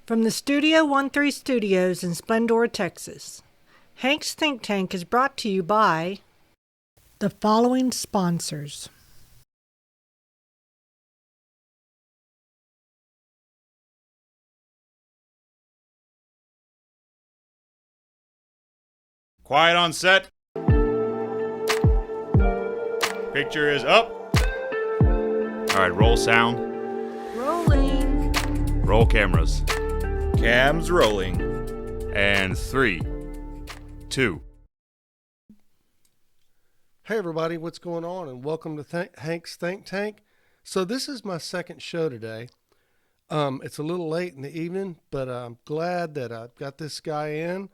From the Studio 13 Studios in Splendora, Texas, Hank's Think Tank is brought to you by the following sponsors. Quiet on set. Picture is up. All right, roll sound. Rolling. Roll cameras. Cam's rolling. And 3, 2. Hey everybody, what's going on? And welcome to Hank's Think Tank. So this is my second show today. It's a little late in the evening, but I'm glad that I've got this guy in.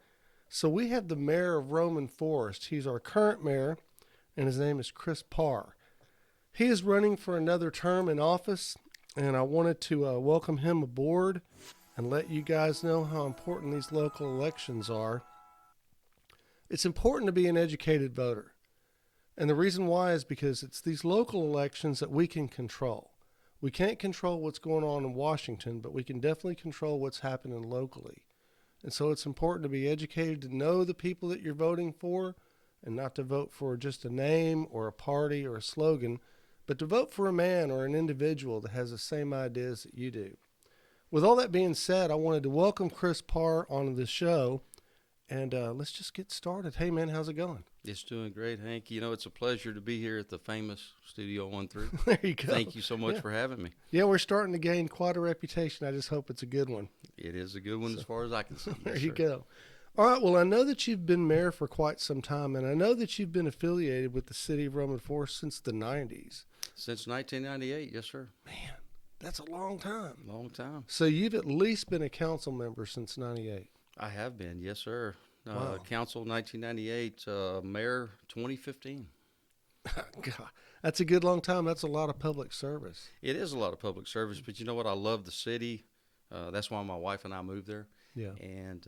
So we have the mayor of Roman Forest. He's our current mayor, and his name is Chris Parr. He is running for another term in office, and I wanted to welcome him aboard and let you guys know how important these local elections are. It's important to be an educated voter. And the reason why is because it's these local elections that we can control. We can't control what's going on in Washington, but we can definitely control what's happening locally. And so it's important to be educated, to know the people that you're voting for, and not to vote for just a name or a party or a slogan, but to vote for a man or an individual that has the same ideas that you do. With all that being said, I wanted to welcome Chris Parr onto the show, and let's just get started. Hey, man, how's it going? It's doing great, Hank. You know, it's a pleasure to be here at the famous Studio 13. There you go. Thank you so much for having me. Yeah, we're starting to gain quite a reputation. I just hope it's a good one. It is a good one as far as I can see. There Yes, you sir. go. All right, well, I know that you've been mayor for quite some time, and I know that you've been affiliated with the city of Roman Forest since the 90s. Since 1998, yes, sir. Man, that's a long time. Long time. So you've at least been a council member since 98. I have been, yes, sir. Wow. Council 1998, mayor 2015. God, that's a good long time. That's a lot of public service. It is a lot of public service, but you know what? I love the city. That's why my wife and I moved there. Yeah. And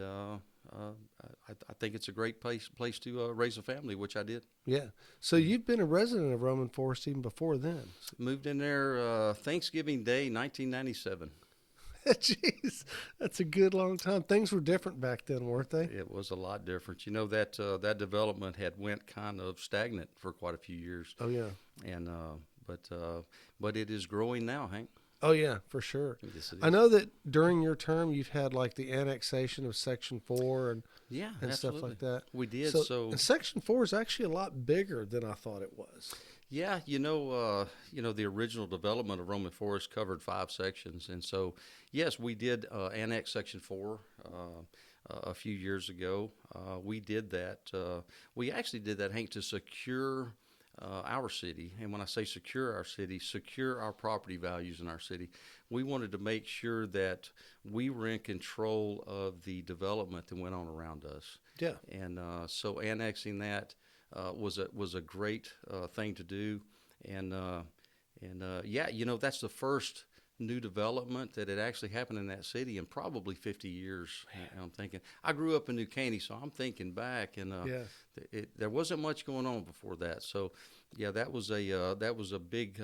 I think it's a great place to raise a family, which I did. Yeah. So you've been a resident of Roman Forest even before then. Moved in there Thanksgiving Day, 1997. Jeez, that's a good long time. Things were different back then, weren't they? It was a lot different. You know, that development had went kind of stagnant for quite a few years. Oh, yeah. And but it is growing now, Hank. Oh, yeah, for sure. Yes, it is. I know that during your term, you've had like the annexation of Section 4 and Absolutely. stuff like that. We did. And Section 4 is actually a lot bigger than I thought it was. Yeah, you know, the original development of Roman Forest covered 5 sections, and so yes, we did annex Section 4 a few years ago. We did that. We actually did that, Hank, to secure our city. And when I say secure our city, secure our property values in our city. We wanted to make sure that we were in control of the development that went on around us. Yeah. And so annexing that was a great thing to do. And yeah, you know, that's the first new development that had actually happened in that city in probably 50 years. And I'm thinking, I grew up in New Caney, so I'm thinking back, and there wasn't much going on before that. So yeah, that was a big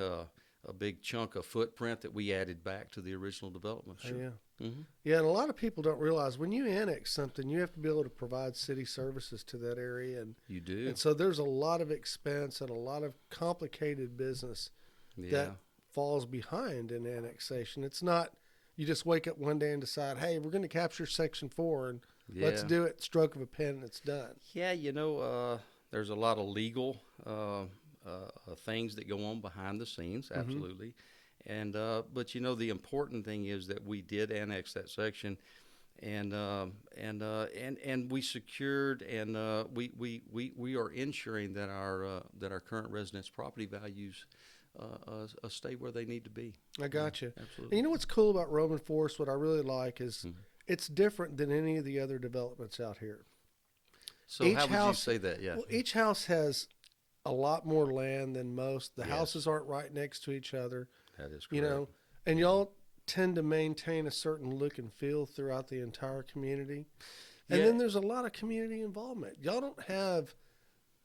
chunk of footprint that we added back to the original development. Sure. Yeah. Mm-hmm. Yeah, and a lot of people don't realize when you annex something, you have to be able to provide city services to that area, and you do. And so there's a lot of expense and a lot of complicated business that falls behind in annexation. It's not you just wake up one day and decide, hey, we're going to capture Section 4 and let's do it, stroke of a pen, and it's done. Yeah, you know, there's a lot of legal things that go on behind the scenes, absolutely. And but you know, the important thing is that we did annex that section, and we secured, and we are ensuring that our current residents' property values stay where they need to be. I got you. Absolutely. And you know what's cool about Roman Forest? What I really like is it's different than any of the other developments out here. So how would you say that? Yeah. Well, each house has a lot more land than most. The Yes. houses aren't right next to each other. That is correct. You know, and y'all tend to maintain a certain look and feel throughout the entire community. And then there's a lot of community involvement. Y'all don't have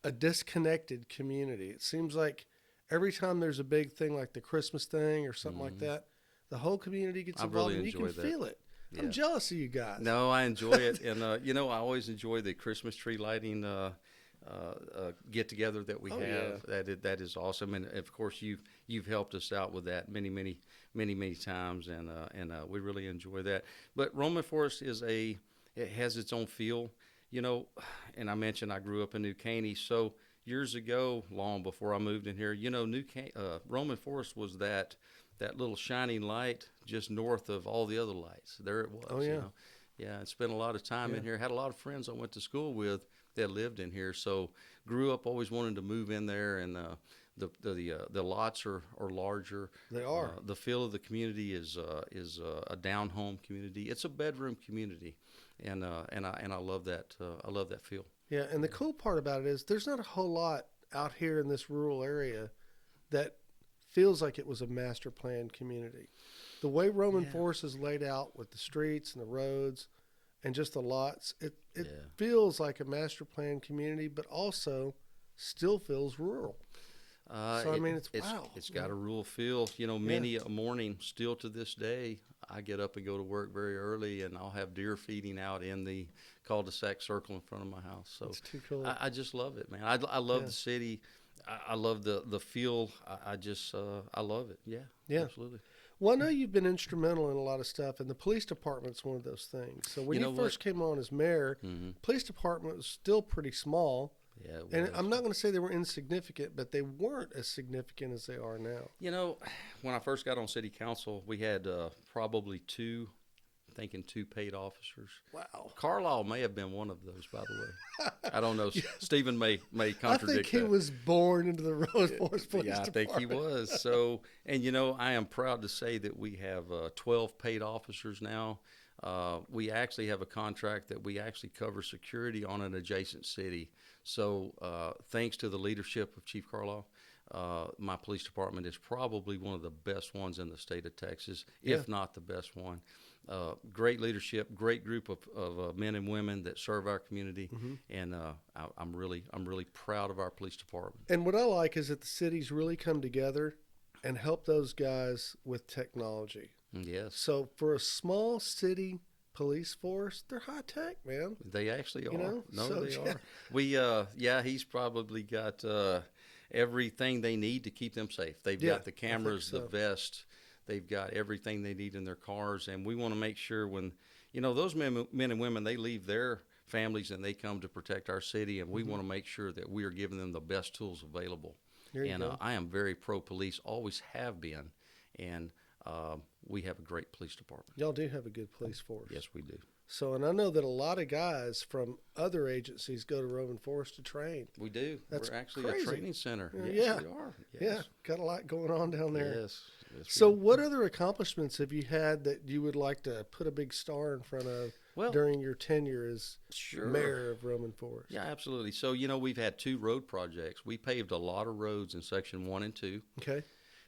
a disconnected community. It seems like every time there's a big thing like the Christmas thing or something like that, the whole community gets I involved, really and you can enjoy that. feel it. Yeah. I'm jealous of you guys. No, I enjoy it, and I always enjoy the Christmas tree lighting get together that we have. Yeah. That is awesome, and of course you've helped us out with that many times, and we really enjoy that. But Roman Forest it has its own feel, and I mentioned I grew up in New Caney, so years ago, long before I moved in here, Roman Forest was that little shining light just north of all the other lights. There it was. Oh, yeah. Yeah, and spent a lot of time in here. Had a lot of friends I went to school with that lived in here. So grew up always wanting to move in there, and the lots are larger. They are. The feel of the community is a down home community. It's a bedroom community, and I love that. I love that feel. Yeah, and the cool part about it is there's not a whole lot out here in this rural area that feels like it was a master planned community. The way Roman Forest is laid out with the streets and the roads and just the lots, it feels like a master planned community, but also still feels rural. So I mean, it's wow. It's got a rural feel. Many a morning, still to this day, I get up and go to work very early, and I'll have deer feeding out in the cul-de-sac circle in front of my house. So it's too cool. I just love it, man. I love the city. I love the feel. I love it. Yeah, absolutely. Well, I know you've been instrumental in a lot of stuff, and the police department's one of those things. So when you first came on as mayor, police department was still pretty small. Yeah, and I'm not going to say they were insignificant, but they weren't as significant as they are now. When I first got on city council, we had probably two paid officers. Wow. Carlisle may have been one of those, by the way. I don't know. Stephen may contradict that. I think he was born into the Roman Forest Police Department. I think he was. So, and I am proud to say that we have 12 paid officers now. We actually have a contract that we actually cover security on an adjacent city. So thanks to the leadership of Chief Carlisle, my police department is probably one of the best ones in the state of Texas, if not the best one. Great leadership, great group of men and women that serve our community, and I'm really proud of our police department. And what I like is that the cities really come together and help those guys with technology. Yes. So for a small city police force, they're high tech, man. They actually are. They are. We he's probably got everything they need to keep them safe. They've got the cameras, the vest. They've got everything they need in their cars, and we want to make sure when, those men and women, they leave their families and they come to protect our city, and we want to make sure that we are giving them the best tools available. I am very pro-police, always have been, and we have a great police department. Y'all do have a good police force. Yes, we do. So, and I know that a lot of guys from other agencies go to Roman Forest to train. We do. That's We're actually crazy. A training center. Yeah. Yes, we are. Yes. Yeah, got a lot going on down there. Yes. So what other accomplishments have you had that you would like to put a big star in front of during your tenure as mayor of Roman Forest? Yeah, absolutely. So, we've had 2 road projects. We paved a lot of roads in Section 1 and 2. Okay.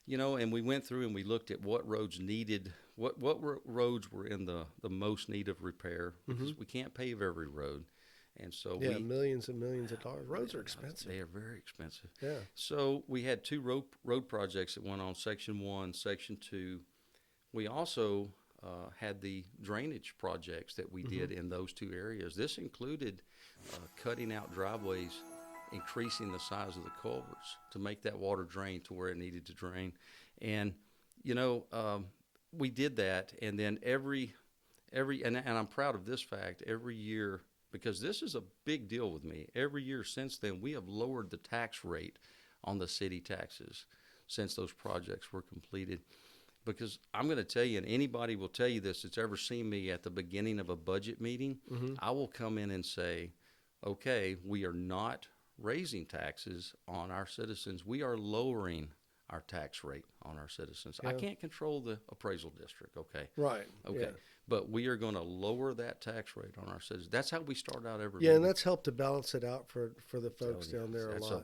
And we went through and we looked at what roads needed, what roads were in the most need of repair, because we can't pave every road. And so millions and millions of dollars. Roads are expensive. They are very expensive. Yeah. So we had 2 road projects that went on, Section 1, Section 2. We also had the drainage projects that we did in those 2 areas. This included cutting out driveways, increasing the size of the culverts to make that water drain to where it needed to drain. And, we did that. And then and I'm proud of this fact, every year, because this is a big deal with me. Every year since then, we have lowered the tax rate on the city taxes since those projects were completed. Because I'm going to tell you, and anybody will tell you this that's ever seen me at the beginning of a budget meeting, I will come in and say, okay, we are not raising taxes on our citizens. We are lowering our tax rate on our citizens. I can't control the appraisal district, okay? Right. Okay. Yeah. But we are going to lower that tax rate on our citizens. That's how we start out every Yeah, meeting. and that's helped to balance it out for the folks down there a lot. That's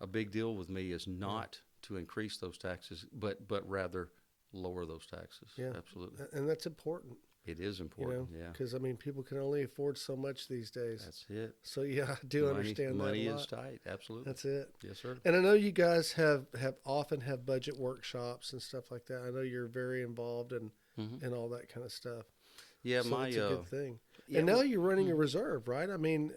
a big deal with me is not to increase those taxes, but rather lower those taxes. Yeah. Absolutely. And that's important. It is important, Because, people can only afford so much these days. That's it. So, I do understand that Money a lot. is tight, absolutely. That's it. Yes, sir. And I know you guys have often have budget workshops and stuff like that. I know you're very involved in all that kind of stuff. Yeah, so my that's a good thing. yeah, And now well, you're running a reserve, right? I mean,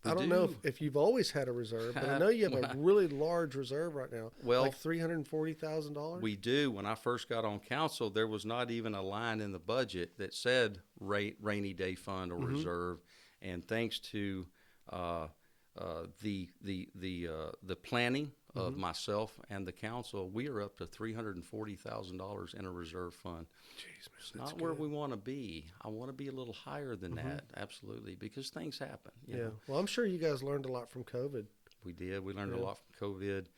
We I don't know do. if you've always had a reserve, but I know you have a really large reserve right now. Well, like $340,000. we do. When I first got on council, there was not even a line in the budget that said rainy day fund or reserve. And thanks to the planning of myself and the council, we are up to $340,000 in a reserve fund. Jeez, man, It's that's not where good. we want to be. I want to be a little higher than that, absolutely, because things happen. You Yeah. know. Well, I'm sure you guys learned a lot from COVID. We did. We learned a Yeah. lot from COVID.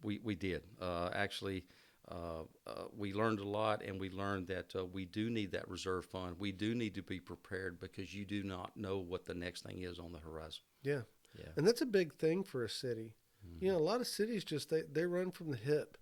We did. Actually, we learned a lot, and we learned that we do need that reserve fund. We do need to be prepared because you do not know what the next thing is on the horizon. Yeah. Yeah. And that's a big thing for a city. You know, a lot of cities just they run from the hip.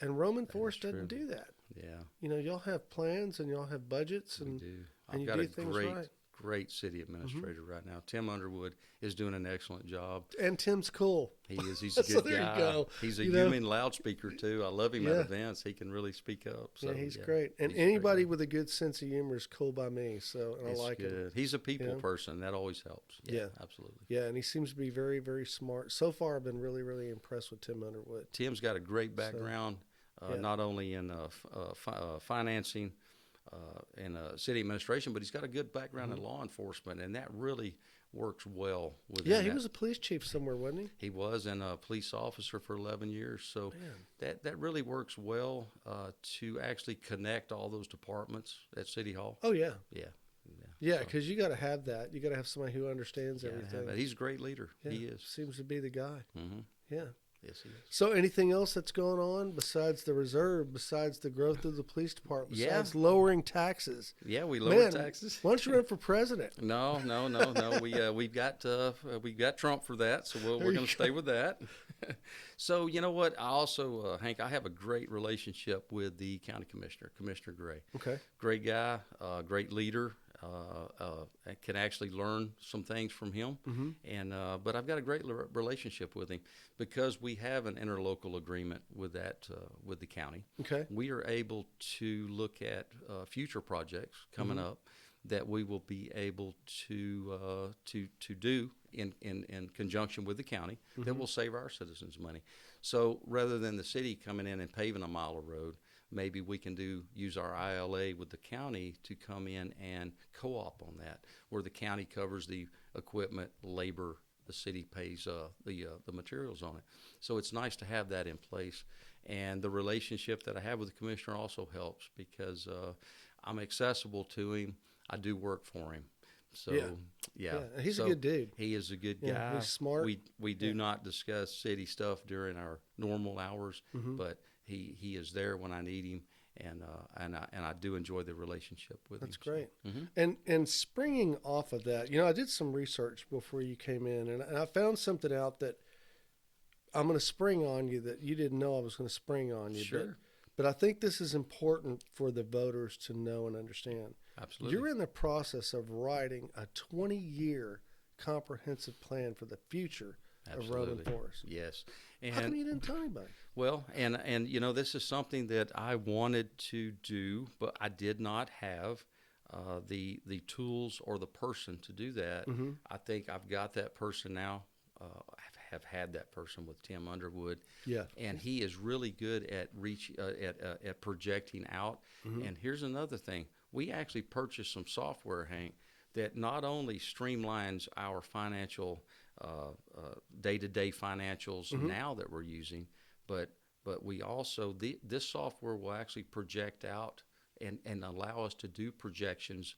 And Roman Forest doesn't do that. Yeah, You know, y'all have plans and y'all have budgets we and do. and I've you got do a things great, right. great city administrator right now. Tim Underwood is doing an excellent job. And Tim's cool. He is. He's a So good there you guy. go. He's a You know? human loudspeaker too. I love him Yeah. at events. He can really speak up. So, Yeah, he's great. And he's a great anybody guy. with a good sense of humor is cool by me. So and It's I like good. it. He's a people know? person. That always helps. Yeah. Absolutely. Yeah, and he seems to be very, very smart. So far, I've been really, really impressed with Tim Underwood. Tim's got a great background, yeah. not only in financing and city administration, but he's got a good background in law enforcement, and that really works well with Yeah, him. he was a police chief somewhere, wasn't he? He was and a police officer for 11 years, so that really works well to actually connect all those departments at City Hall. Oh yeah, Yeah. yeah, because you got to have that. You got to have somebody who understands everything. He's a great leader. Yeah, He is. seems to be the guy. Mm-hmm. Yeah. Yes, he is. So, anything else that's going on besides the reserve, besides the growth of the police department, Yeah. besides lowering taxes? Yeah, we lowered Man, taxes. Why don't you run for president? No. We've got Trump for that, so we're going to stay with that. So you know what? I also, Hank, I have a great relationship with the county commissioner, Commissioner Gray. Okay. Great guy, great leader. I can actually learn some things from him, but I've got a great relationship with him because we have an interlocal agreement with with the county. Okay. We are able to look at future projects coming up that we will be able to do in conjunction with the county that will save our citizens money. So rather than the city coming in and paving a mile of road, maybe we can use our ILA with the county to come in and co-op on that, where the county covers the equipment, labor, the city pays the materials on it. So it's nice to have that in place. And the relationship that I have with the commissioner also helps because I'm accessible to him. I do work for him. So, yeah. He's a good dude. He is a good Yeah, guy. he's smart. We do not discuss city stuff during our normal hours, but he is there when I need him, and I do enjoy the relationship with him. That's great. So, And springing off of that, I did some research before you came in, and I found something out that I'm going to spring on you that you didn't know I was going to spring on you. Sure. But I think this is important for the voters to know and understand. Absolutely. You're in the process of writing a 20-year comprehensive plan for the future of Roman Forest. Yes. How come And you didn't tell anybody? well, and this is something that I wanted to do, but I did not have the tools or the person to do that. I think I've got that person now. I have had that person with Tim Underwood. Yeah. And he is really good at at projecting out. And here's another thing: we actually purchased some software, Hank, that not only streamlines our financial day-to-day financials now that we're using, but we also this software will actually project out and allow us to do projections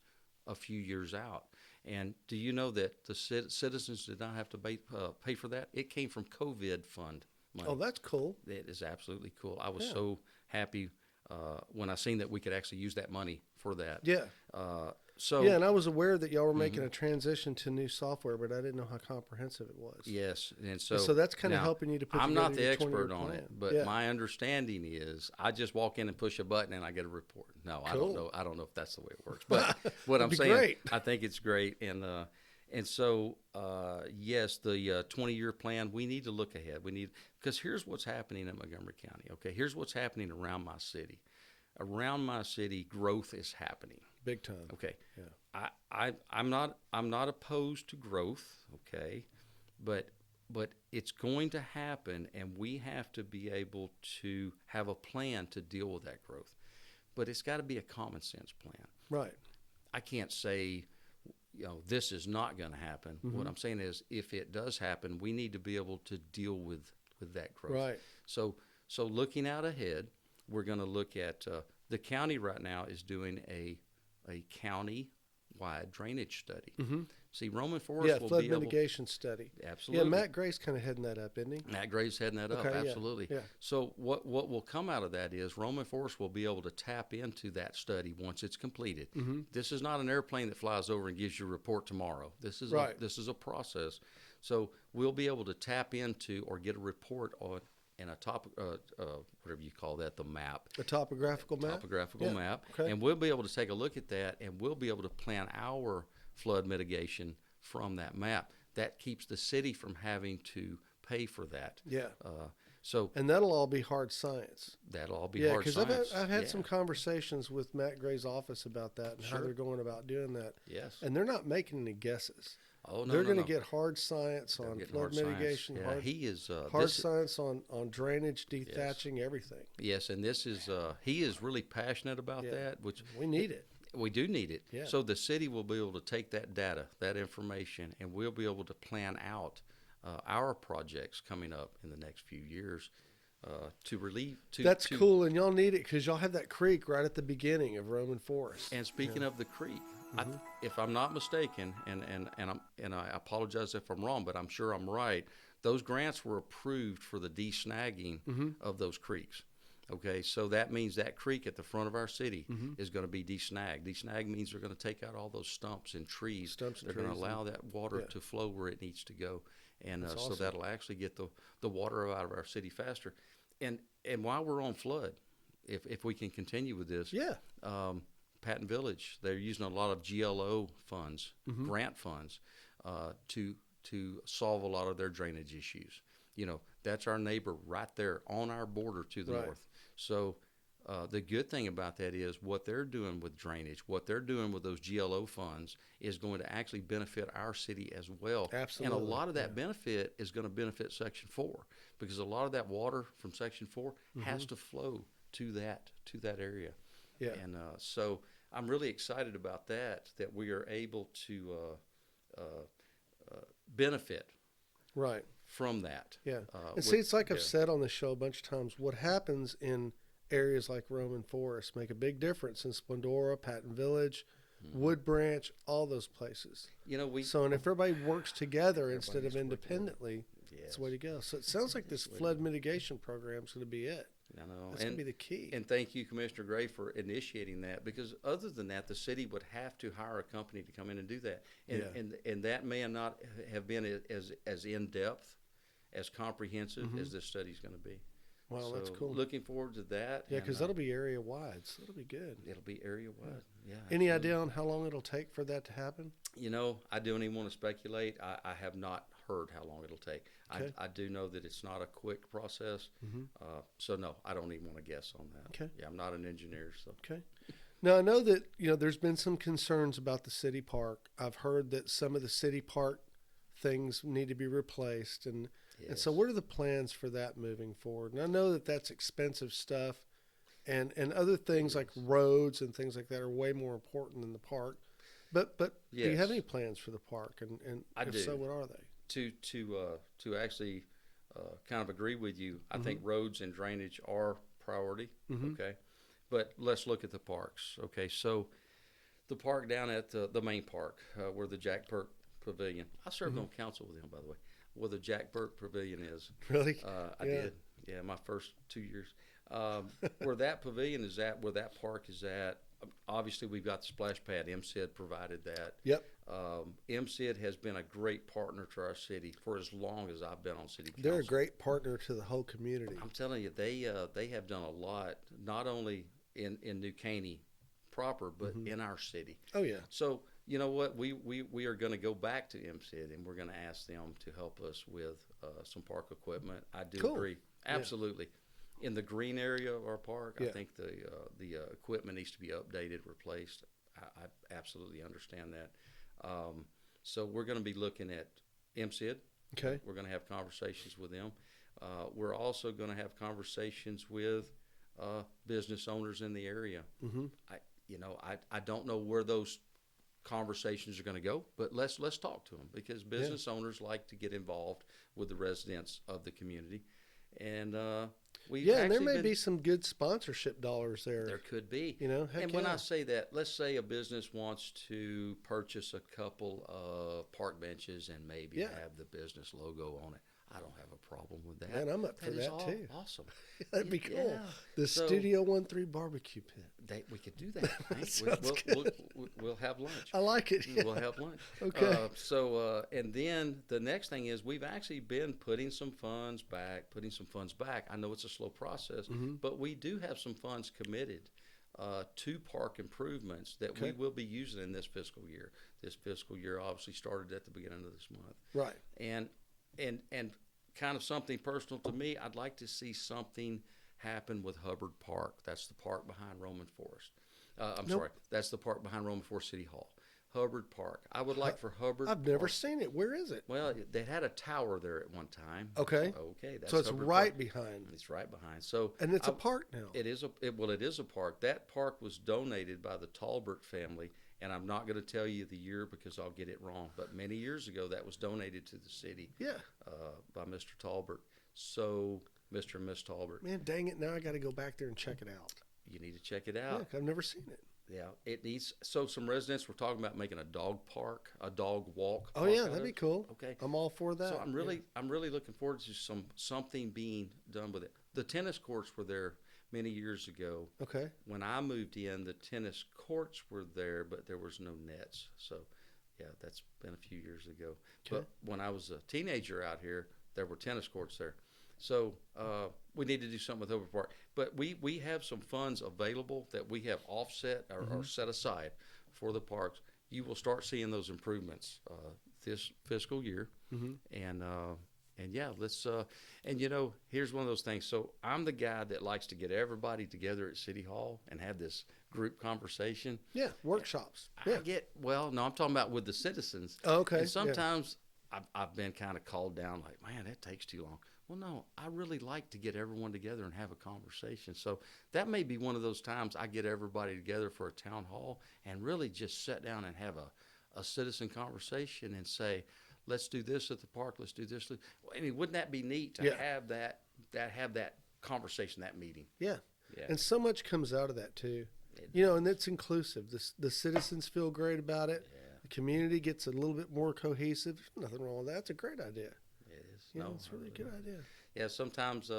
a few years out. And do you know that the citizens did not have to pay for that? It came from COVID fund money. Oh, that's cool. It is absolutely cool. I was so happy when I seen that we could actually use that money for that. Yeah. So And I was aware that y'all were making a transition to new software, but I didn't know how comprehensive it was. yes, and So that's kind of now, helping you to put I'm together not the your expert 20-year on plan. it, but my understanding is I just walk in and push a button and I get a report. No, I don't know. I don't know if that's the way it works, but what I'm be saying, great. I think it's great. And so yes, the 20-year plan. We need to look ahead. Because here's what's happening in Montgomery County. Okay, here's what's happening around my city. Around my city, growth is happening. big time. Okay. Yeah. I'm not opposed to growth, okay, but it's going to happen, and we have to be able to have a plan to deal with that growth. But it's got to be a common sense plan. Right. I can't say, this is not going to happen. Mm-hmm. What I'm saying is, if it does happen, we need to be able to deal with that growth. Right. So looking out ahead, we're going to look at the county right now is doing a county-wide drainage study. Mm-hmm. See, Roman Forest Yeah, will flood be able. mitigation study. Absolutely. Yeah, Matt Gray's kind of heading that up, isn't he? Matt Gray's heading that up, Okay, yeah, absolutely. yeah. So what will come out of that is Roman Forest will be able to tap into that study once it's completed. Mm-hmm. This is not an airplane that flies over and gives you a report tomorrow. This is Right. this is a process. So we'll be able to tap into or get a report on and a whatever you call that, the map. A topographical map? Topographical Yeah, map. okay. And we'll be able to take a look at that, and we'll be able to plan our flood mitigation from that map. That keeps the city from having to pay for that. Yeah. So And that'll all be hard science. that'll all be Yeah, hard because science. I've had Yeah. some conversations with Matt Gray's office about that and how Sure. they're going about doing that. Yes. And they're not making any guesses. Oh, no, They're no, going to no. get hard science They're on getting flood hard science. mitigation, Yeah, he is hard science on drainage, Yes. dethatching, everything. Yes, and this is he is really passionate about Yeah. that, which We need it. we do need it. Yeah. So the city will be able to take that data, that information, and we'll be able to plan out our projects coming up in the next few years to relieve. That's cool, and y'all need it because y'all have that creek right at the beginning of Roman Forest. And speaking of the creek, Mm-hmm. if I'm not mistaken, and I apologize if I'm wrong, but I'm sure I'm right. Those grants were approved for the desnagging Mm-hmm. of those creeks. Okay, so that means that creek at the front of our city Mm-hmm. is going to be desnagged. Desnag means they're going to take out all those stumps and trees. Stumps and they're going to trees allow that water yeah. to flow where it needs to go, and That's so awesome. that'll actually get the water out of our city faster. And while we're on flood, if we can continue with this, Yeah. Patton Village, they're using a lot of GLO funds, Mm-hmm. grant funds, to solve a lot of their drainage issues. That's our neighbor right there on our border to the Right. north. So the good thing about that is what they're doing with drainage, what they're doing with those GLO funds is going to actually benefit our city as well. Absolutely, And a lot of that yeah. benefit is going to benefit Section 4 because a lot of that water from Section 4 has to flow to that area. Yeah. And so I'm really excited about that we are able to benefit Right. from that. Yeah. with- And see, it's like I've yeah. said on the show a bunch of times, what happens in areas like Roman Forest make a big difference in Splendora, Patton Village, Mm-hmm. Wood Branch, all those places. So, and if everybody works together instead needs of to work together. independently, that's the way Yes. to go. So it sounds like this flood mitigation program is going to be it. I know. That's going to be the key. And thank you, Commissioner Gray, for initiating that because other than that, the city would have to hire a company to come in and do that. And Yeah. and that may not have been as in depth, as comprehensive as this study's going to be. Wow, that's So, cool. Looking forward to that. Yeah, and, because that'll be area wide, so it'll be good. it'll be area wide. Yeah. Any absolutely. idea on how long it'll take for that to happen? I don't even want to speculate. I have not heard how long it'll take. Okay. I do know that it's not a quick process. So no, I don't even want to guess on that. Okay. Yeah, I'm not an engineer, so. Okay. Now I know that there's been some concerns about the city park. I've heard that some of the city park things need to be replaced, and so what are the plans for that moving forward? And I know that that's expensive stuff, and other things like roads and things like that are way more important than the park. But do you have Yes. any plans for the park? And I if do. so, what are they? To actually kind of agree with you, I think Mm-hmm. roads and drainage are priority. Okay, but let's look at the parks. Okay, so the park down at the main park where the Jack Burke Pavilion. I served Mm-hmm. on council with him, by the way. Where the Jack Burke Pavilion is. Really? I Yeah. did. Yeah, my first 2 years. Where that pavilion is at, where that park is at, obviously we've got the splash pad. MCID provided that. Yep. MCID has been a great partner to our city for as long as I've been on city council. They're a great partner to the whole community. I'm telling you, they have done a lot, not only in New Caney proper, but in our city. Oh yeah. So you know what, we are going to go back to MCID and we're going to ask them to help us with some park equipment. I do Cool. agree, absolutely. In the green area of our park, Yeah. I think the equipment needs to be updated, replaced. I absolutely understand that. So we're going to be looking at MSID. Okay. We're going to have conversations with them. We're also going to have conversations with business owners in the area. Mm-hmm. I don't know where those conversations are going to go, but let's talk to them, because business owners like to get involved with the residents of the community, and and there may be some good sponsorship dollars there. There could be, Heck and when I say that, let's say a business wants to purchase a couple of park benches and maybe have the business logo on it. I don't have a problem with that. Man, I'm up for that too. Awesome. That'd be cool. Yeah. The Studio 1-3 barbecue pit. We could do that. We'll have lunch. I like it. Yeah. We'll have lunch. Okay. And then the next thing is we've actually been putting some funds back. I know it's a slow process, but we do have some funds committed to park improvements that we will be using in this fiscal year. This fiscal year obviously started at the beginning of this month. Right. And kind of something personal to me, I'd like to see something happen with Hubbard Park. That's the park behind Roman Forest. Sorry, that's the park behind Roman Forest City Hall. Hubbard Park. I would like for Hubbard I've never seen it. Where is it? Well, they had a tower there at one time. Okay. That's so it's Hubbard right Park. behind. It's right behind. So and it's a park now. It is a park. That park was donated by the Talbert family, and I'm not going to tell you the year because I'll get it wrong. But many years ago, that was donated to the city. Yeah. By Mr. Talbert. So Mr. and Miss Talbert. Man, dang it! Now I got to go back there and check it out. You need to check it out. Yeah, I've never seen it. Yeah, it needs. So some residents were talking about making a dog park, a dog walk. Oh yeah, that'd be cool. Okay, I'm all for that. So I'm really looking forward to something being done with it. The tennis courts were there many years ago. Okay. When I moved in, the tennis courts were there, but there was no nets. So, yeah, that's been a few years ago. Okay. But when I was a teenager out here, there were tennis courts there. So we need to do something with Hubbard Park. But we have some funds available that we have offset or set aside for the parks. You will start seeing those improvements this fiscal year. And yeah, let's and here's one of those things. So I'm the guy that likes to get everybody together at City Hall and have this group conversation. Yeah, workshops. I'm talking about with the citizens. Oh, okay. And sometimes I've been kind of called down like, man, that takes too long. Well, no, I really like to get everyone together and have a conversation. So that may be one of those times I get everybody together for a town hall and really just sit down and have a citizen conversation and say, let's do this at the park. Let's do this. I mean, wouldn't that be neat to have that conversation, that meeting? Yeah. Yeah. And so much comes out of that too. And it's inclusive. The citizens feel great about it. Yeah. The community gets a little bit more cohesive. There's nothing wrong with that. It's a great idea. It is. It's a really good idea. Yeah. Sometimes,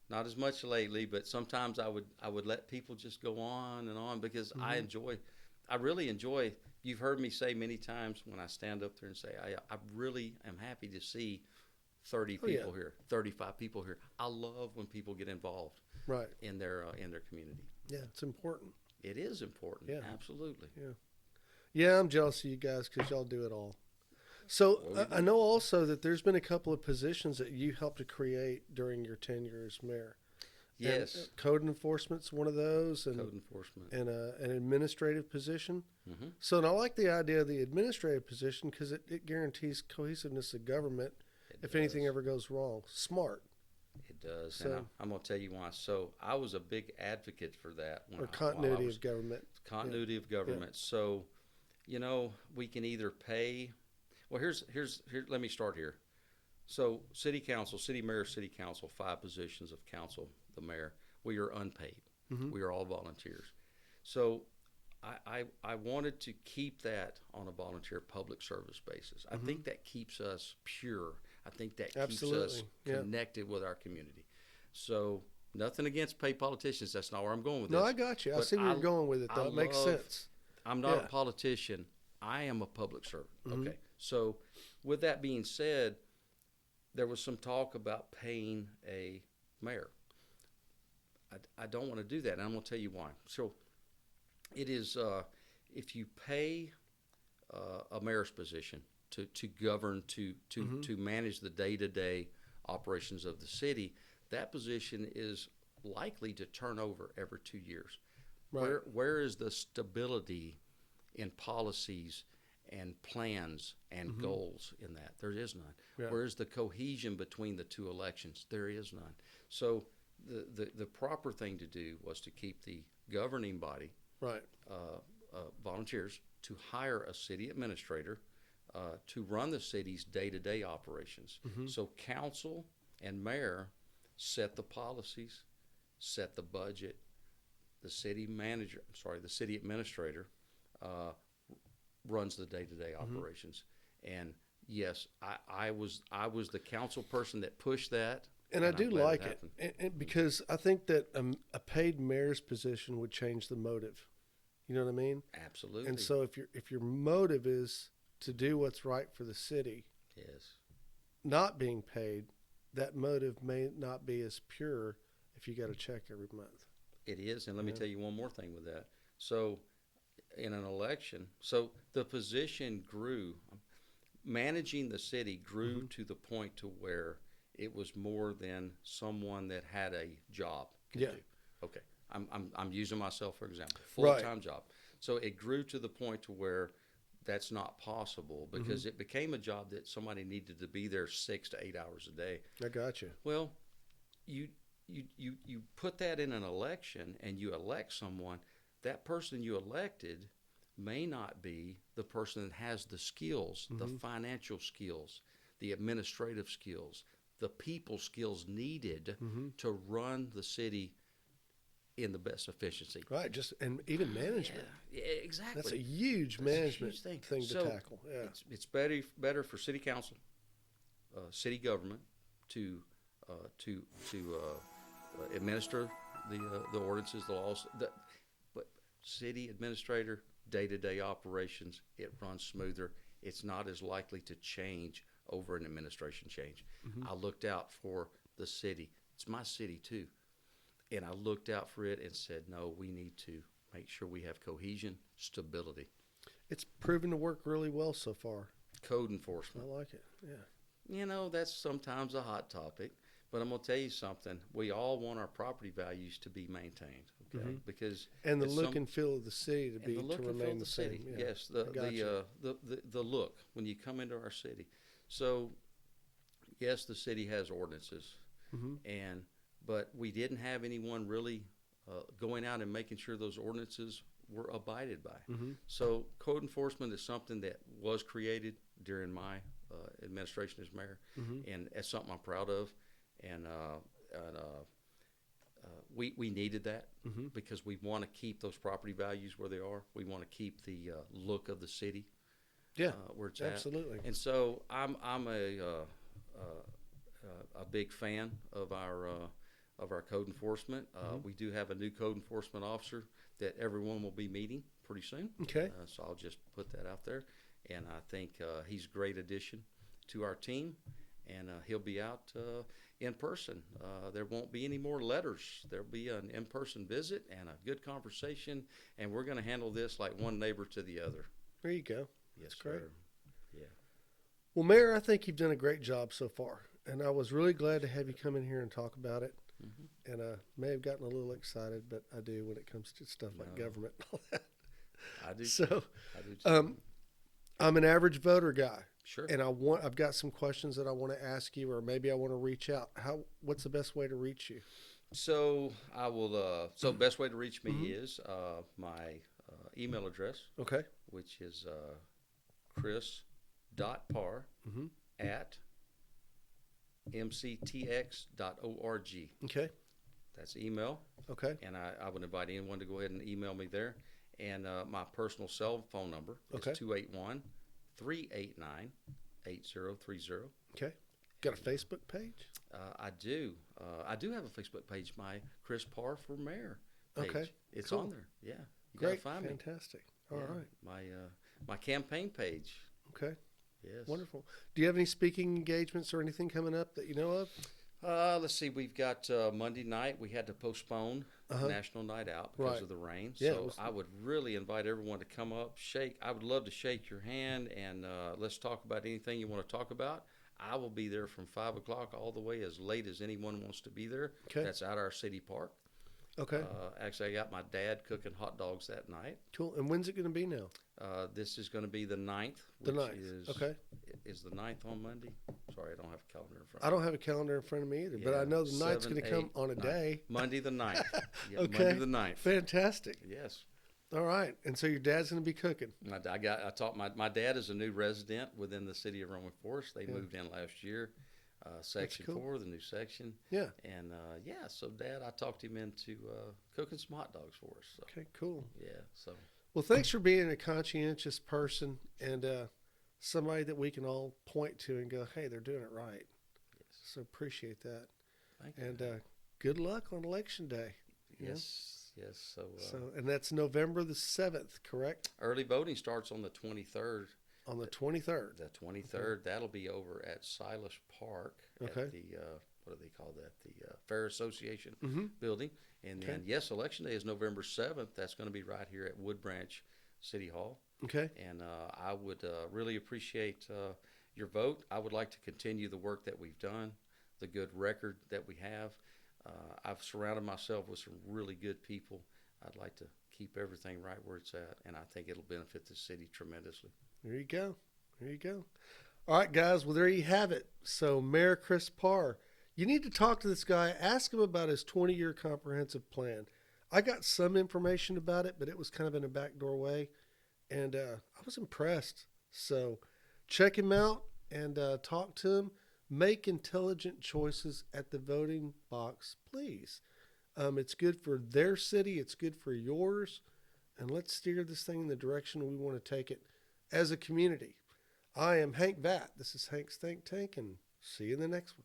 not as much lately, but sometimes I would let people just go on and on because I really enjoy. You've heard me say many times when I stand up there and say, I really am happy to see 30 people here, 35 people here. I love when people get involved in their community. Yeah, it's important. It is important. Yeah. Absolutely. Yeah. Yeah, I'm jealous of you guys because y'all do it all. So I know also that there's been a couple of positions that you helped to create during your tenure as mayor. Yes. And code enforcement's one of those. And, code enforcement. And an administrative position. Mm-hmm. So and I like the idea of the administrative position because it guarantees cohesiveness of government if anything ever goes wrong. Smart. It does. So, and I'm going to tell you why. So I was a big advocate for that. Continuity of government. Continuity of government. Yeah. So, we can either pay. Well, here. Let me start here. So, city council, city mayor, city council, 5 positions of council, the mayor. We are unpaid. Mm-hmm. We are all volunteers. So, I wanted to keep that on a volunteer public service basis. I think that keeps us pure. I think that keeps us connected with our community. So, nothing against paid politicians. That's not where I'm going with this. No, I got you. I see where you're going with it, though. It makes sense. I'm not a politician. I am a public servant. Mm-hmm. Okay. So, with that being said, there was some talk about paying a mayor. I don't want to do that, and I'm going to tell you why. So, it is if you pay a mayor's position to govern, to manage the day-to-day operations of the city, that position is likely to turn over every 2 years. Right. Where is the stability in policies and plans and goals in that? There is none. Yeah. Where is the cohesion between the two elections? There is none. So the proper thing to do was to keep the governing body, Right. volunteers, to hire a city administrator to run the city's day-to-day operations. So council and mayor set the policies, set the budget. The city administrator runs the day-to-day operations. And yes, I was the council person that pushed that. And I I'm do glad like it, happened. and because I think that a paid mayor's position would change the motive. You know what I mean? Absolutely. And so if your motive is to do what's right for the city, yes, not being paid, that motive may not be as pure if you got a check every month. it is. And let me tell you one more thing with that. So in an election, so the position grew, managing the city grew to the point to where it was more than someone that had a job could Yeah. do. Okay. I'm using myself for example, Right. full-time job. So it grew to the point to where that's not possible because it became a job that somebody needed to be there 6 to 8 hours a day. I got you. Well, you put that in an election and you elect someone, that person you elected may not be the person that has the skills, the financial skills, the administrative skills, the people skills needed to run the city in the best efficiency. Right. And even management. Yeah, exactly. That's a huge That's a management huge thing to So, tackle. Yeah. It's better for city council, city government to administer the ordinances, the laws. But city administrator, day-to-day operations, it runs smoother. It's not as likely to change over an administration change. I looked out for the city. It's my city too. And I looked out for it and said, no, we need to make sure we have cohesion, stability. It's proven to work really well so far. Code I enforcement. like it. Yeah. You know, that's sometimes a hot topic, but I'm going to tell you something. We all want our property values to be maintained, okay? Because And the it's look and feel of the city to and be the look to and feel remain of the city. same. Yeah. Yes, I got you. the look when you come into our city. So, yes, the city has ordinances, but we didn't have anyone really going out and making sure those ordinances were abided by. So, code enforcement is something that was created during my administration as mayor, and it's something I'm proud of. And we needed that because we want to keep those property values where they are. We want to keep the look of the city Yeah. where it's Absolutely. at. And so I'm a big fan of our code enforcement. We do have a new code enforcement officer that everyone will be meeting pretty soon. Okay. So I'll just put that out there. And I think he's a great addition to our team. And he'll be out in person. There won't be any more letters. There'll be an in-person visit and a good conversation. And we're going to handle this like one neighbor to the other. There you go. Yes, That's great. sir. Yeah. Well, Mayor, I think you've done a great job so far. And I was really glad to have you come in here and talk about it. And I may have gotten a little excited, but I do when it comes to stuff like government and all that. I do. So, I do too. I'm an average voter guy. Sure. And I've got some questions that I want to ask you, or maybe I want to reach out. What's the best way to reach you? So I will. So best way to reach me is my email address, Okay. which is chris.parr at mctx.org. Okay. That's email, Okay. and I would invite anyone to go ahead and email me there. And my personal cell phone number Okay. is 281-389-8030. Okay. Got a Facebook page? I do. I do have a Facebook page, my Chris Parr for Mayor page. Okay, It's cool. on there. Yeah. You Great. gotta find me. Fantastic. All Yeah, right. my campaign page. Okay. Yes. Wonderful. Do you have any speaking engagements or anything coming up that you know of? Let's see. We've got Monday night. We had to postpone National Night Out because Right. of the rain. Yeah, it So was- I would really invite everyone to come up, shake. I would love to shake your hand and let's talk about anything you want to talk about. I will be there from 5 o'clock all the way as late as anyone wants to be there. Okay. That's at our city park. Okay. Actually, I got my dad cooking hot dogs that night. Cool. And when's it going to be now? This is going to be the 9th. The which 9th. Okay. Is the 9th on Monday? Sorry, I don't have a calendar in front I don't have a calendar in front of me either, but I know the 9th's going to come on a 9th. day. Monday the 9th. Yeah, Okay. Monday the 9th. Fantastic. Yes. All right. And so your dad's going to be cooking. I taught my dad is a new resident within the city of Roman Forest. They moved in last year. Section cool. 4, the new section. Yeah. And so Dad, I talked him into cooking some hot dogs for us. So, Okay, cool. yeah. So Well, thanks for being a conscientious person and somebody that we can all point to and go, hey, they're doing it right. yes. So appreciate that. Thank you. And good luck on Election Day. you know? Yes. So, and that's November the 7th, correct? Early voting starts on the 23rd. On the 23rd. The 23rd. That'll be over at Silas Park Okay. at the what do they call that? The Fair Association Mm-hmm. building. And Okay. then Election Day is November 7th. That's going to be right here at Wood Branch City Hall. Okay. And I would really appreciate your vote. I would like to continue the work that we've done, the good record that we have. I've surrounded myself with some really good people. I'd like to keep everything right where it's at, and I think it'll benefit the city tremendously. There you go. There you go. All right, guys. Well, there you have it. So, Mayor Chris Parr, you need to talk to this guy. Ask him about his 20-year comprehensive plan. I got some information about it, but it was kind of in a backdoor way, and I was impressed. So, check him out and talk to him. Make intelligent choices at the voting box, please. It's good for their city. It's good for yours. And let's steer this thing in the direction we want to take it as a community. I am Hank Vatt. This is Hank's Think Tank, and see you in the next one.